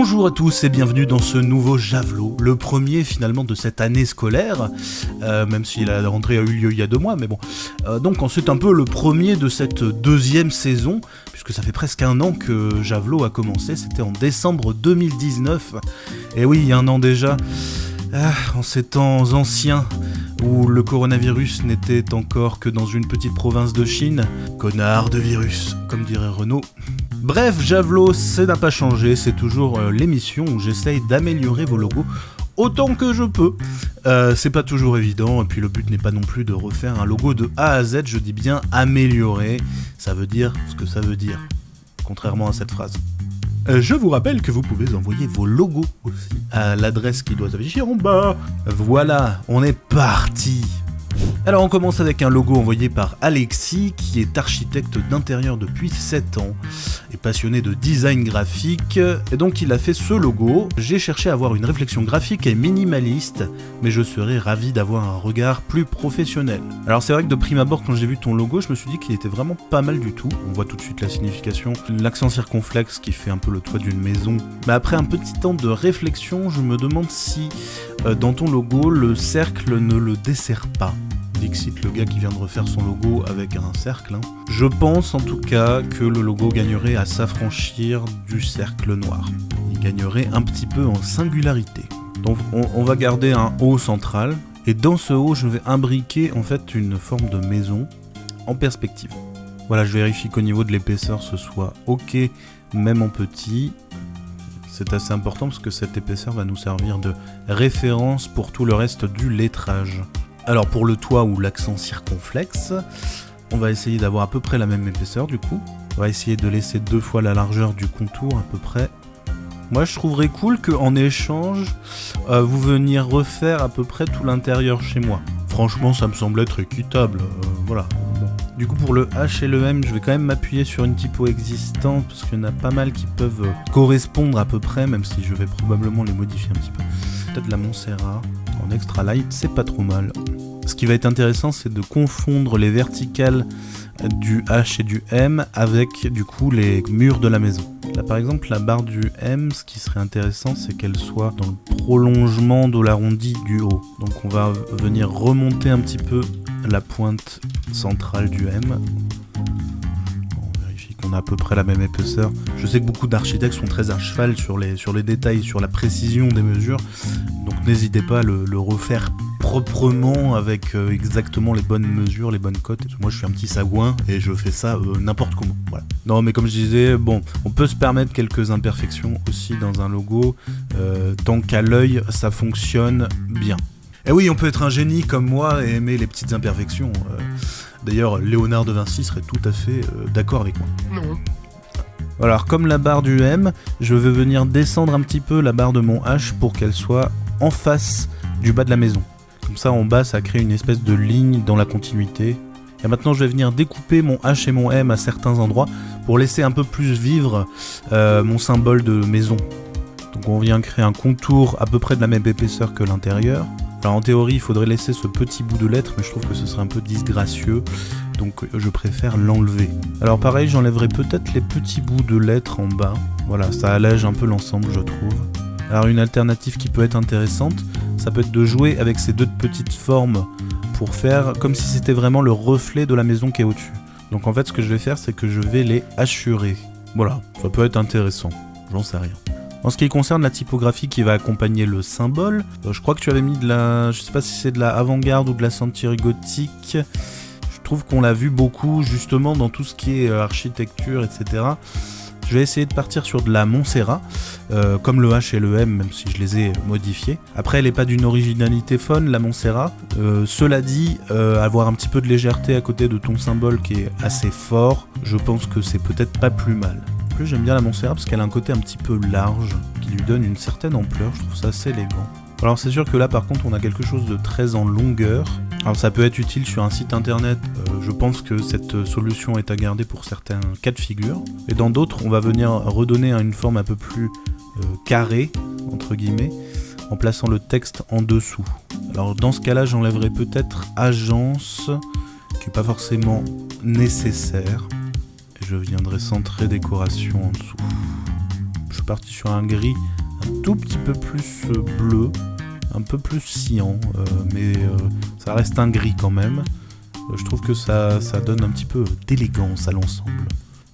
Bonjour à tous et bienvenue dans ce nouveau Javelot, le premier finalement de cette année scolaire, même si la rentrée a eu lieu il y a 2 mois, mais bon. Donc c'est un peu le premier de cette deuxième saison, puisque ça fait presque 1 an que Javelot a commencé, c'était en décembre 2019. Et oui, il y a 1 an déjà, en ces temps anciens, où le coronavirus n'était encore que dans une petite province de Chine. Connard de virus, comme dirait Renaud. Bref, Javelot, ça n'a pas changé, c'est toujours l'émission où j'essaye d'améliorer vos logos autant que je peux. C'est pas toujours évident, et puis le but n'est pas non plus de refaire un logo de A à Z, je dis bien améliorer, ça veut dire ce que ça veut dire, contrairement à cette phrase. Je vous rappelle que vous pouvez envoyer vos logos aussi à l'adresse qui doit s'afficher en bas. Voilà, on est parti. Alors on commence avec un logo envoyé par Alexis, qui est architecte d'intérieur depuis 7 ans et passionné de design graphique, et donc il a fait ce logo. J'ai cherché à avoir une réflexion graphique et minimaliste, mais je serais ravi d'avoir un regard plus professionnel. Alors c'est vrai que de prime abord, quand j'ai vu ton logo, je me suis dit qu'il était vraiment pas mal du tout. On voit tout de suite la signification, l'accent circonflexe qui fait un peu le toit d'une maison. Mais après un petit temps de réflexion, je me demande si dans ton logo, le cercle ne le dessert pas. Dixit, le gars qui vient de refaire son logo avec un cercle. Je pense en tout cas que le logo gagnerait à s'affranchir du cercle noir. Il gagnerait un petit peu en singularité. Donc on va garder un haut central, et dans ce haut je vais imbriquer en fait une forme de maison en perspective. Voilà, je vérifie qu'au niveau de l'épaisseur ce soit ok, même en petit. C'est assez important parce que cette épaisseur va nous servir de référence pour tout le reste du lettrage. Alors pour le toit ou l'accent circonflexe, on va essayer d'avoir à peu près la même épaisseur du coup. On va essayer de laisser 2 fois la largeur du contour à peu près. Moi je trouverais cool qu'en échange, vous veniez refaire à peu près tout l'intérieur chez moi. Franchement ça me semble être équitable, voilà. Bon. Du coup pour le H et le M, je vais quand même m'appuyer sur une typo existante, parce qu'il y en a pas mal qui peuvent correspondre à peu près, même si je vais probablement les modifier un petit peu. Peut-être la Montserrat en extra light, c'est pas trop mal. Ce qui va être intéressant, c'est de confondre les verticales du H et du M avec du coup les murs de la maison. Là par exemple, la barre du M, ce qui serait intéressant, c'est qu'elle soit dans le prolongement de l'arrondi du haut. Donc on va venir remonter un petit peu la pointe centrale du M. On a à peu près la même épaisseur. Je sais que beaucoup d'architectes sont très à cheval sur les détails, sur la précision des mesures. Donc n'hésitez pas à le refaire proprement avec exactement les bonnes mesures, les bonnes cotes. Moi je suis un petit sagouin et je fais ça n'importe comment. Voilà. Non mais comme je disais, bon, on peut se permettre quelques imperfections aussi dans un logo, tant qu'à l'œil ça fonctionne bien. Et oui, on peut être un génie comme moi et aimer les petites imperfections. D'ailleurs, Léonard de Vinci serait tout à fait d'accord avec moi. Non. Alors, comme la barre du M, je vais venir descendre un petit peu la barre de mon H pour qu'elle soit en face du bas de la maison. Comme ça, en bas, ça crée une espèce de ligne dans la continuité. Et maintenant, je vais venir découper mon H et mon M à certains endroits pour laisser un peu plus vivre mon symbole de maison. Donc, on vient créer un contour à peu près de la même épaisseur que l'intérieur. Alors en théorie, il faudrait laisser ce petit bout de lettre, mais je trouve que ce serait un peu disgracieux, donc je préfère l'enlever. Alors pareil, j'enlèverai peut-être les petits bouts de lettres en bas. Voilà, ça allège un peu l'ensemble, je trouve. Alors une alternative qui peut être intéressante, ça peut être de jouer avec ces 2 petites formes pour faire comme si c'était vraiment le reflet de la maison qui est au-dessus. Donc en fait, ce que je vais faire, c'est que je vais les hachurer. Voilà, ça peut être intéressant, j'en sais rien. En ce qui concerne la typographie qui va accompagner le symbole, je crois que tu avais mis de la... Je sais pas si c'est de la avant-garde ou de la century gothique. Je trouve qu'on l'a vu beaucoup justement dans tout ce qui est architecture, etc. Je vais essayer de partir sur de la Montserrat, comme le H et le M, même si je les ai modifiés. Après, elle n'est pas d'une originalité fun, la Montserrat. Cela dit, avoir un petit peu de légèreté à côté de ton symbole qui est assez fort, je pense que c'est peut-être pas plus mal. En plus, j'aime bien la Montserrat parce qu'elle a un côté un petit peu large qui lui donne une certaine ampleur, je trouve ça assez élégant. Alors c'est sûr que là par contre on a quelque chose de très en longueur. Alors ça peut être utile sur un site internet, je pense que cette solution est à garder pour certains cas de figure. Et dans d'autres on va venir redonner une forme un peu plus carrée, entre guillemets, en plaçant le texte en dessous. Alors dans ce cas là j'enlèverai peut-être agence, qui n'est pas forcément nécessaire. Je viendrai centrer décoration en dessous. Je suis parti sur un gris un tout petit peu plus bleu, un peu plus cyan, mais ça reste un gris quand même. Je trouve que ça donne un petit peu d'élégance à l'ensemble.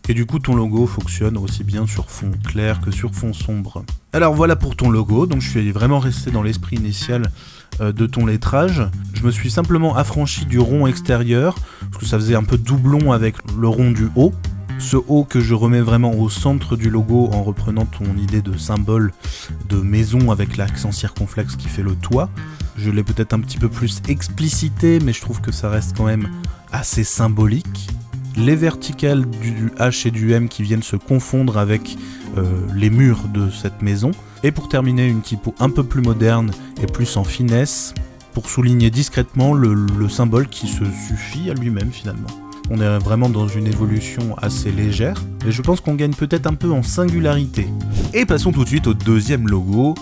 Et du coup ton logo fonctionne aussi bien sur fond clair que sur fond sombre. Alors voilà pour ton logo, donc je suis vraiment resté dans l'esprit initial de ton lettrage. Je me suis simplement affranchi du rond extérieur, parce que ça faisait un peu doublon avec le rond du haut. Ce haut que je remets vraiment au centre du logo en reprenant ton idée de symbole de maison avec l'accent circonflexe qui fait le toit. Je l'ai peut-être un petit peu plus explicité, mais je trouve que ça reste quand même assez symbolique. Les verticales du H et du M qui viennent se confondre avec les murs de cette maison. Et pour terminer, une typo un peu plus moderne et plus en finesse, pour souligner discrètement le symbole qui se suffit à lui-même finalement. On est vraiment dans une évolution assez légère, et je pense qu'on gagne peut-être un peu en singularité. Et passons tout de suite au deuxième logo,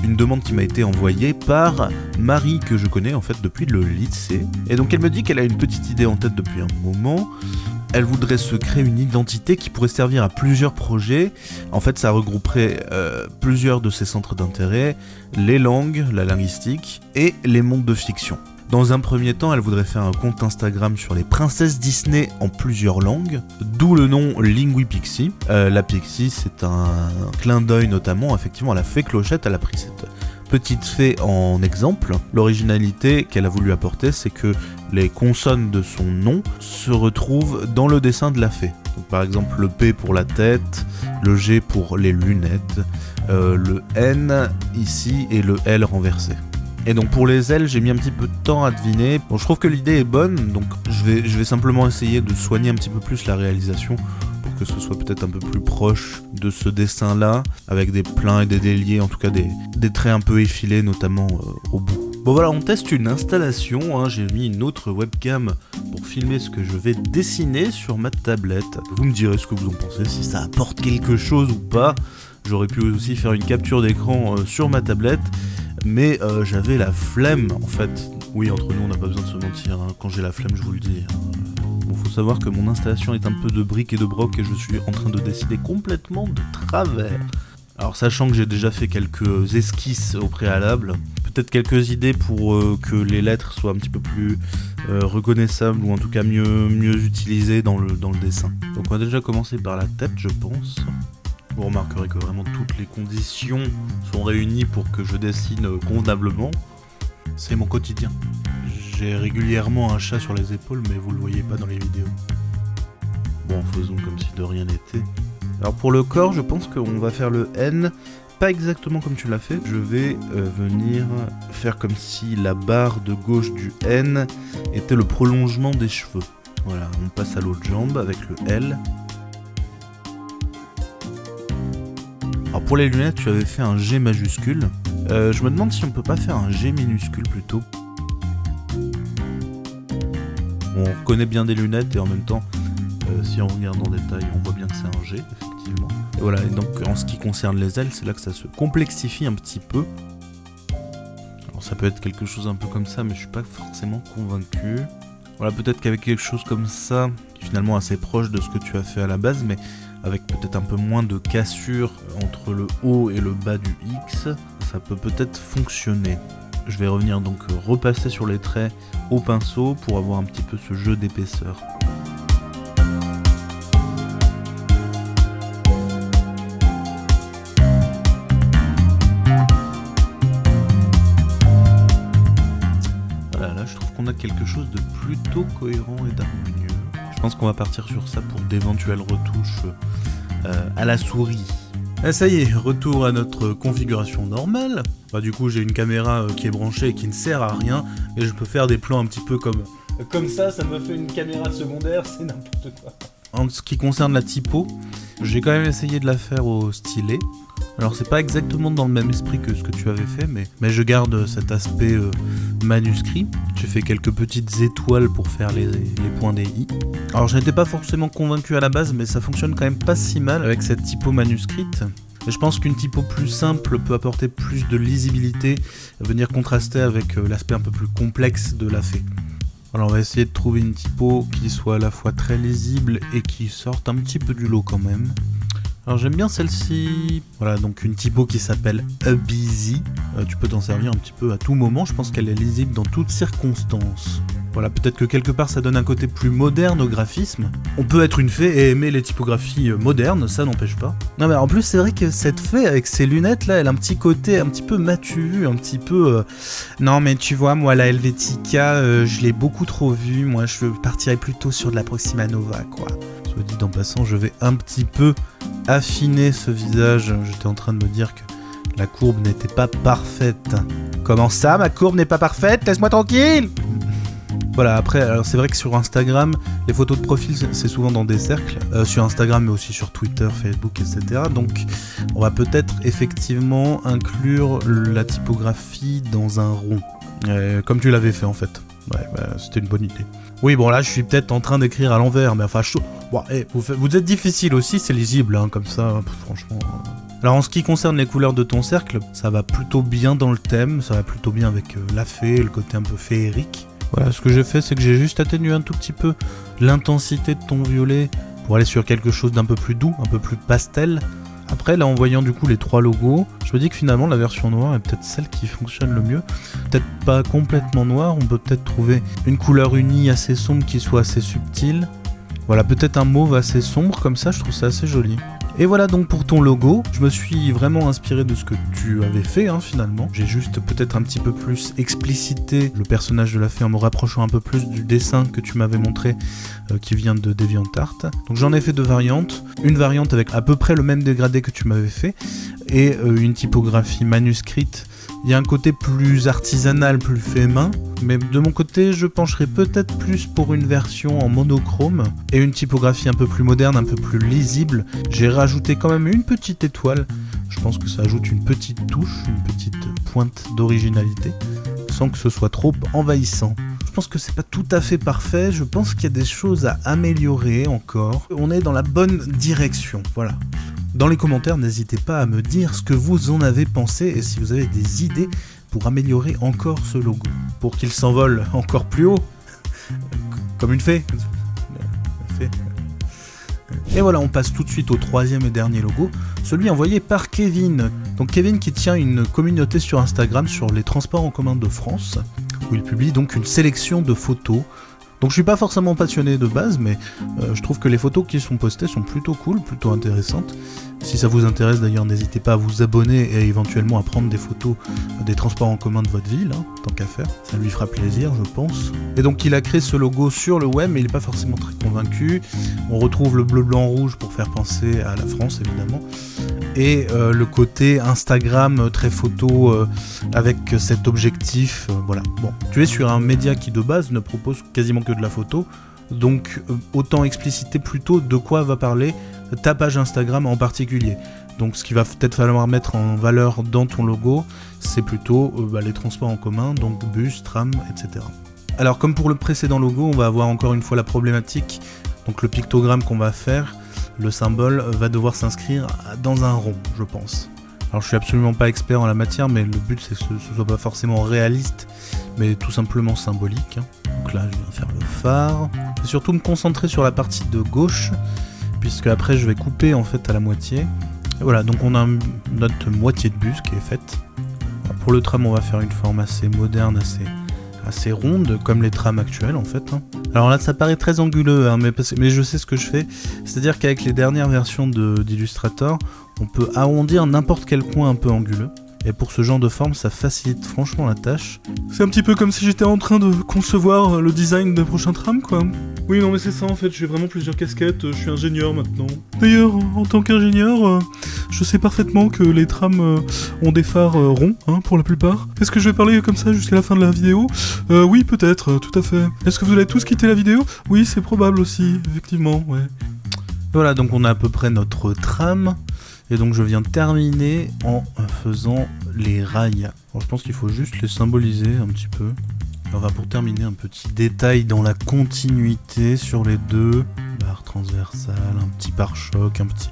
une demande qui m'a été envoyée par Marie, que je connais en fait depuis le lycée. Et donc elle me dit qu'elle a une petite idée en tête depuis un moment. Elle voudrait se créer une identité qui pourrait servir à plusieurs projets. En fait, ça regrouperait plusieurs de ses centres d'intérêt, les langues, la linguistique et les mondes de fiction. Dans un premier temps, elle voudrait faire un compte Instagram sur les princesses Disney en plusieurs langues, d'où le nom Linguipixie. La Pixie, c'est un clin d'œil notamment effectivement à la fée Clochette. Elle a pris cette petite fée en exemple. L'originalité qu'elle a voulu apporter, c'est que les consonnes de son nom se retrouvent dans le dessin de la fée. Donc, par exemple, le P pour la tête, le G pour les lunettes, le N ici et le L renversé. Et donc pour les ailes, j'ai mis un petit peu de temps à deviner. Bon, je trouve que l'idée est bonne, donc je vais simplement essayer de soigner un petit peu plus la réalisation pour que ce soit peut-être un peu plus proche de ce dessin-là, avec des pleins et des déliés, en tout cas des traits un peu effilés, notamment au bout. Bon voilà, on teste une installation, hein. J'ai mis une autre webcam pour filmer ce que je vais dessiner sur ma tablette. Vous me direz ce que vous en pensez, si ça apporte quelque chose ou pas. J'aurais pu aussi faire une capture d'écran sur ma tablette, mais j'avais la flemme en fait. Oui, entre nous on n'a pas besoin de se mentir, hein. Quand j'ai la flemme je vous le dis. Bon, faut savoir que mon installation est un peu de briques et de broc et je suis en train de décider complètement de travers. Alors sachant que j'ai déjà fait quelques esquisses au préalable, peut-être quelques idées pour que les lettres soient un petit peu plus reconnaissables ou en tout cas mieux utilisées dans le dessin. Donc on va déjà commencer par la tête je pense. Vous remarquerez que vraiment toutes les conditions sont réunies pour que je dessine convenablement. C'est mon quotidien. J'ai régulièrement un chat sur les épaules, mais vous le voyez pas dans les vidéos. Bon, faisons comme si de rien n'était. Alors pour le corps, je pense qu'on va faire le N, pas exactement comme tu l'as fait. Je vais venir faire comme si la barre de gauche du N était le prolongement des cheveux. Voilà, on passe à l'autre jambe avec le L. Alors pour les lunettes, tu avais fait un G majuscule. Je me demande si on peut pas faire un G minuscule plutôt. On reconnaît bien des lunettes et en même temps, si on regarde en détail, on voit bien que c'est un G, effectivement. Et voilà, et donc en ce qui concerne les ailes, c'est là que ça se complexifie un petit peu. Alors ça peut être quelque chose un peu comme ça, mais je suis pas forcément convaincu. Voilà, peut-être qu'avec quelque chose comme ça, finalement assez proche de ce que tu as fait à la base, mais avec peut-être un peu moins de cassure entre le haut et le bas du X, ça peut peut-être fonctionner. Je vais revenir donc repasser sur les traits au pinceau pour avoir un petit peu ce jeu d'épaisseur. Voilà, là je trouve qu'on a quelque chose de plutôt cohérent et d'harmonieux. Je pense qu'on va partir sur ça pour d'éventuelles retouches à la souris. Ah, ça y est, retour à notre configuration normale. Bah, du coup, j'ai une caméra qui est branchée et qui ne sert à rien. Et je peux faire des plans un petit peu comme ça. Ça me fait une caméra secondaire, c'est n'importe quoi. En ce qui concerne la typo, j'ai quand même essayé de la faire au stylet. Alors c'est pas exactement dans le même esprit que ce que tu avais fait, mais je garde cet aspect manuscrit. J'ai fait quelques petites étoiles pour faire les points des i. Alors je n'étais pas forcément convaincu à la base, mais ça fonctionne quand même pas si mal avec cette typo manuscrite. Et je pense qu'une typo plus simple peut apporter plus de lisibilité, venir contraster avec l'aspect un peu plus complexe de la fée. Alors on va essayer de trouver une typo qui soit à la fois très lisible et qui sorte un petit peu du lot quand même. Alors j'aime bien celle-ci. Voilà, donc une typo qui s'appelle Busy. Tu peux t'en servir un petit peu à tout moment. Je pense qu'elle est lisible dans toutes circonstances. Voilà, peut-être que quelque part ça donne un côté plus moderne au graphisme. On peut être une fée et aimer les typographies modernes, ça n'empêche pas. Non mais en plus c'est vrai que cette fée avec ses lunettes là, elle a un petit côté un petit peu matu, un petit peu... Non mais tu vois, moi la Helvetica, je l'ai beaucoup trop vue. Moi je partirais plutôt sur de la Proxima Nova quoi. Soit dit en passant, je vais un petit peu affiner ce visage. J'étais en train de me dire que la courbe n'était pas parfaite. Comment ça, ma courbe n'est pas parfaite? Laisse-moi tranquille! Voilà, après, alors c'est vrai que sur Instagram, les photos de profil, c'est souvent dans des cercles. Sur Instagram, mais aussi sur Twitter, Facebook, etc. Donc, on va peut-être effectivement inclure la typographie dans un rond. Comme tu l'avais fait, en fait. Ouais, c'était une bonne idée. Oui, bon, là, je suis peut-être en train d'écrire à l'envers, mais enfin, bon, vous êtes difficile aussi, c'est lisible, hein, comme ça, franchement... Alors en ce qui concerne les couleurs de ton cercle, ça va plutôt bien dans le thème, ça va plutôt bien avec la fée, le côté un peu féerique. Voilà, ce que j'ai fait, c'est que j'ai juste atténué un tout petit peu l'intensité de ton violet pour aller sur quelque chose d'un peu plus doux, un peu plus pastel. Après, là, en voyant du coup les 3 logos, je me dis que finalement la version noire est peut-être celle qui fonctionne le mieux. Peut-être pas complètement noire, on peut peut-être trouver une couleur unie assez sombre qui soit assez subtile. Voilà, peut-être un mauve assez sombre, comme ça, je trouve ça assez joli. Et voilà donc pour ton logo, je me suis vraiment inspiré de ce que tu avais fait finalement. J'ai juste peut-être un petit peu plus explicité le personnage de la fée en me rapprochant un peu plus du dessin que tu m'avais montré qui vient de DeviantArt. Donc j'en ai fait 2 variantes. Une variante avec à peu près le même dégradé que tu m'avais fait et une typographie manuscrite. Il y a un côté plus artisanal, plus fait main, mais de mon côté, je pencherai peut-être plus pour une version en monochrome et une typographie un peu plus moderne, un peu plus lisible. J'ai rajouté quand même une petite étoile. Je pense que ça ajoute une petite touche, une petite pointe d'originalité, sans que ce soit trop envahissant. Je pense que c'est pas tout à fait parfait, je pense qu'il y a des choses à améliorer encore. On est dans la bonne direction, voilà. Dans les commentaires, n'hésitez pas à me dire ce que vous en avez pensé et si vous avez des idées pour améliorer encore ce logo, pour qu'il s'envole encore plus haut, comme une fée. Et voilà, on passe tout de suite au 3e et dernier logo, celui envoyé par Kevin. Donc Kevin qui tient une communauté sur Instagram sur les transports en commun de France, où il publie donc une sélection de photos. Donc je suis pas forcément passionné de base, mais je trouve que les photos qui sont postées sont plutôt cool, plutôt intéressantes. Si ça vous intéresse d'ailleurs, n'hésitez pas à vous abonner et éventuellement à prendre des photos des transports en commun de votre ville, tant qu'à faire. Ça lui fera plaisir, je pense. Et donc il a créé ce logo sur le web, mais il n'est pas forcément très convaincu. On retrouve le bleu, blanc, rouge pour faire penser à la France, évidemment. Et le côté Instagram très photo avec cet objectif, voilà. Bon, tu es sur un média qui de base ne propose quasiment que de la photo, donc autant expliciter plutôt de quoi va parler ta page Instagram en particulier. Donc ce qu'il va peut-être falloir mettre en valeur dans ton logo, c'est plutôt les transports en commun, donc bus, tram, etc. Alors comme pour le précédent logo, on va avoir encore une fois la problématique, donc le pictogramme qu'on va faire, le symbole va devoir s'inscrire dans un rond, je pense. Alors je suis absolument pas expert en la matière, mais le but c'est que ce soit pas forcément réaliste, mais tout simplement symbolique. Donc là je viens faire le phare. Et surtout me concentrer sur la partie de gauche, puisque après je vais couper en fait à la moitié. Et voilà, donc on a notre moitié de bus qui est faite. Alors, pour le tram on va faire une forme assez moderne, assez ronde, comme les trams actuels en fait. Alors là ça paraît très anguleux, mais je sais ce que je fais. C'est-à-dire qu'avec les dernières versions d'Illustrator, on peut arrondir n'importe quel coin un peu anguleux. Et pour ce genre de forme, ça facilite franchement la tâche. C'est un petit peu comme si j'étais en train de concevoir le design d'un prochain tram, quoi. Oui, non mais c'est ça en fait, j'ai vraiment plusieurs casquettes, je suis ingénieur maintenant. D'ailleurs, en tant qu'ingénieur, je sais parfaitement que les trams ont des phares ronds, pour la plupart. Est-ce que je vais parler comme ça jusqu'à la fin de la vidéo? Oui, peut-être, tout à fait. Est-ce que vous allez tous quitter la vidéo? Oui, c'est probable aussi, effectivement, ouais. Voilà, donc on a à peu près notre tram. Et donc je viens terminer en faisant les rails. Alors je pense qu'il faut juste les symboliser un petit peu. Alors pour terminer, un petit détail dans la continuité sur les deux. Barre transversale, un petit pare-choc, un petit...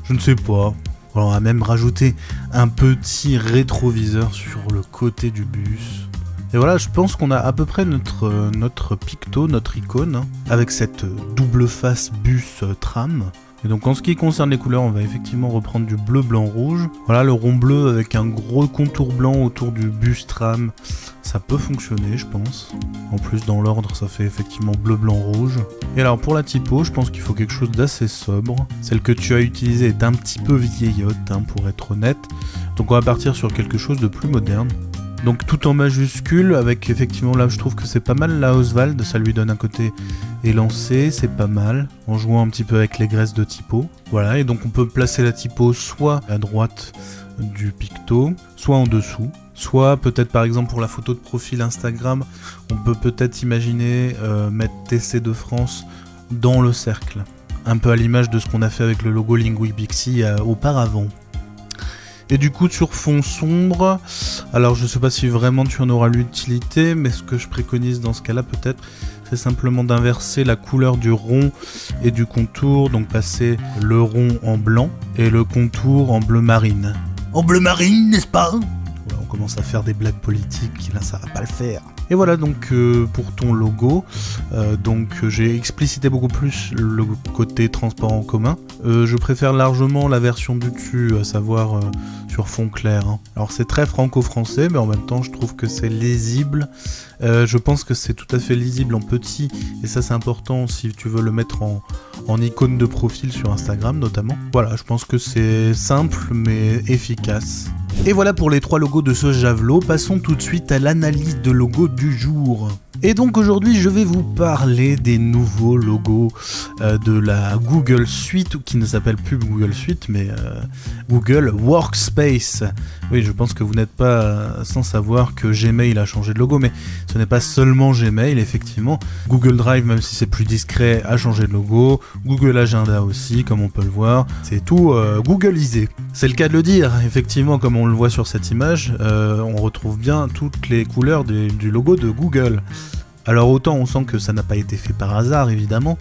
je ne sais pas. Alors on va même rajouter un petit rétroviseur sur le côté du bus. Et voilà, je pense qu'on a à peu près notre picto, notre icône, avec cette double face bus tram. Et donc en ce qui concerne les couleurs, on va effectivement reprendre du bleu, blanc, rouge. Voilà, le rond bleu avec un gros contour blanc autour du buste tram, ça peut fonctionner je pense. En plus dans l'ordre ça fait effectivement bleu, blanc, rouge. Et alors pour la typo, je pense qu'il faut quelque chose d'assez sobre. Celle que tu as utilisée est un petit peu vieillotte pour être honnête. Donc on va partir sur quelque chose de plus moderne. Donc tout en majuscule, avec effectivement là je trouve que c'est pas mal la Oswald, ça lui donne un côté élancé, c'est pas mal, en jouant un petit peu avec les graisses de typo. Voilà, et donc on peut placer la typo soit à droite du picto, soit en dessous, soit peut-être par exemple pour la photo de profil Instagram, on peut peut-être imaginer mettre TC de France dans le cercle, un peu à l'image de ce qu'on a fait avec le logo Lingui Bixi auparavant. Et du coup sur fond sombre, alors je sais pas si vraiment tu en auras l'utilité, mais ce que je préconise dans ce cas là peut-être, c'est simplement d'inverser la couleur du rond et du contour, donc passer le rond en blanc et le contour en bleu marine. En bleu marine, n'est-ce pas ? Voilà, on commence à faire des blagues politiques, là ça va pas le faire. Et voilà donc pour ton logo, j'ai explicité beaucoup plus le côté transport en commun. Je préfère largement la version du dessus, à savoir sur fond clair. Alors c'est très franco-français, mais en même temps je trouve que c'est lisible. Je pense que c'est tout à fait lisible en petit, et ça c'est important si tu veux le mettre en icône de profil sur Instagram notamment. Voilà, je pense que c'est simple mais efficace. Et voilà pour les 3 logos de ce javelot, passons tout de suite à l'analyse de logos du jour. Et donc aujourd'hui je vais vous parler des nouveaux logos de la Google Suite, qui ne s'appelle plus Google Suite mais Google Workspace. Oui, je pense que vous n'êtes pas sans savoir que Gmail a changé de logo, mais ce n'est pas seulement Gmail, effectivement. Google Drive, même si c'est plus discret, a changé de logo. Google Agenda aussi, comme on peut le voir. C'est tout Googleisé. C'est le cas de le dire, effectivement, comme on le voit sur cette image, on retrouve bien toutes les couleurs du logo de Google. Alors autant on sent que ça n'a pas été fait par hasard évidemment,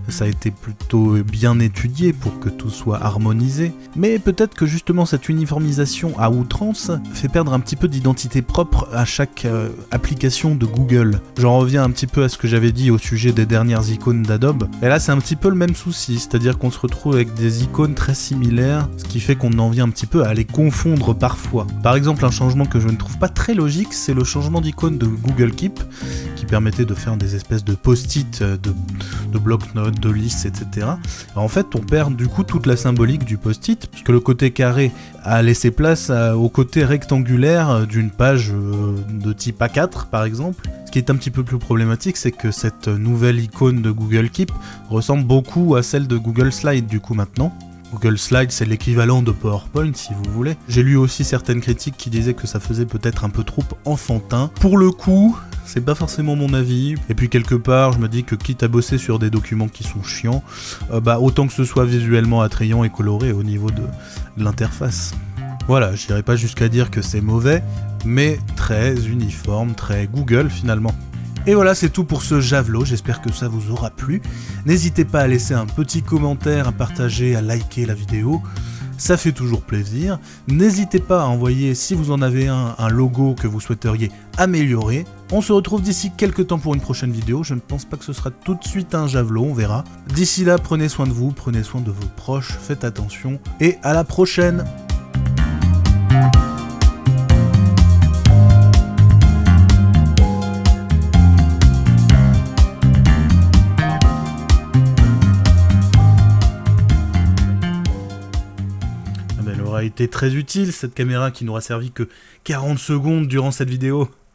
ça a été plutôt bien étudié pour que tout soit harmonisé, mais peut-être que justement cette uniformisation à outrance fait perdre un petit peu d'identité propre à chaque application de Google. J'en reviens un petit peu à ce que j'avais dit au sujet des dernières icônes d'Adobe, et là c'est un petit peu le même souci, c'est-à-dire qu'on se retrouve avec des icônes très similaires, ce qui fait qu'on en vient un petit peu à les confondre parfois. Par exemple, un changement que je ne trouve pas très logique, c'est le changement d'icône de Google Keep, qui permettait de faire des espèces de post-it, de bloc-notes, de listes, etc. En fait, on perd du coup toute la symbolique du post-it, puisque le côté carré a laissé place au côté rectangulaire d'une page de type A4 par exemple. Ce qui est un petit peu plus problématique, c'est que cette nouvelle icône de Google Keep ressemble beaucoup à celle de Google Slide du coup maintenant. Google Slide, c'est l'équivalent de PowerPoint si vous voulez. J'ai lu aussi certaines critiques qui disaient que ça faisait peut-être un peu trop enfantin. Pour le coup, c'est pas forcément mon avis. Et puis quelque part, je me dis que quitte à bosser sur des documents qui sont chiants, autant que ce soit visuellement attrayant et coloré au niveau de l'interface. Voilà, je n'irai pas jusqu'à dire que c'est mauvais, mais très uniforme, très Google finalement. Et voilà, c'est tout pour ce javelot, j'espère que ça vous aura plu. N'hésitez pas à laisser un petit commentaire, à partager, à liker la vidéo, ça fait toujours plaisir. N'hésitez pas à envoyer, si vous en avez un logo que vous souhaiteriez améliorer. On se retrouve d'ici quelques temps pour une prochaine vidéo, je ne pense pas que ce sera tout de suite un javelot, on verra. D'ici là, prenez soin de vous, prenez soin de vos proches, faites attention, et à la prochaine! Elle aura été très utile cette caméra qui n'aura servi que 40 secondes durant cette vidéo.